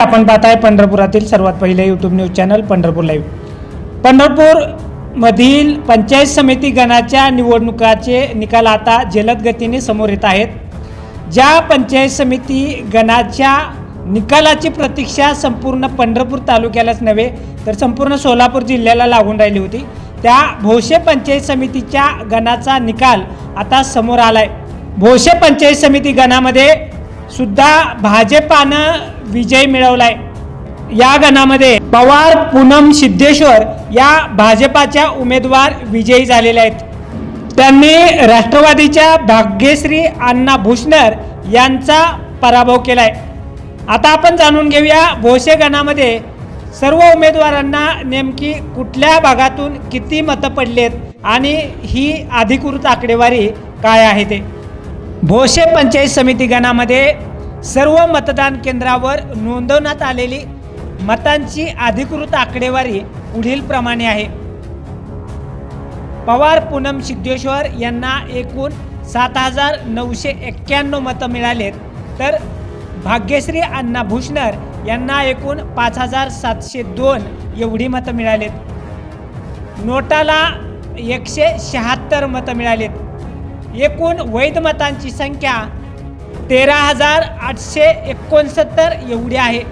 आपण पाहताय पंढरपुरातील सर्वात पहिले YouTube news channel Pandharpur live. Pandharpur मधील पंचायत समिती गणाच्या निवडणुकाचे निकाल आता जलद गतीने समोर येत आहेत. ज्या पंचायत समिती गणाच्या निकालाची प्रतीक्षा संपूर्ण पंढरपूर तालुक्यालाच नव्हे तर संपूर्ण सोलापूर जिल्ह्याला लागून राहिली होती, त्या भोसे पंचायत समितीच्या गणाचा निकाल आता समोर आलाय. भोसे पंचायत समिती गणामध्ये सुद्धा भाजपानं विजय मिळवलाय. या गणामध्ये पवार पूनम सिद्धेश्वर या भाजपाच्या उमेदवार विजयी झालेले आहेत. त्यांनी राष्ट्रवादीच्या भाग्यश्री अण्णा भुसनर यांचा पराभव केलाय. आता आपण जाणून घेऊया भोसे गणामध्ये सर्व उमेदवारांना नेमकी कुठल्या भागातून किती मतं पडलेत आणि ही अधिकृत आकडेवारी काय आहे ते. भोसे पंचायत समिती गणामध्ये सर्व मतदान केंद्रावर नोंदवण्यात आलेली मतांची अधिकृत आकडेवारी पुढील प्रमाणे आहे. पवार पूनम सिद्धेश्वर यांना एकूण 7,991 मतं मिळालेत, तर भाग्यश्री अण्णा भुसनर यांना एकूण 5,702 एवढी मतं मिळालेत. नोटाला 176 मतं मिळालेत. एकूण वैध मतांची संख्या 13,869 एवढी आहे.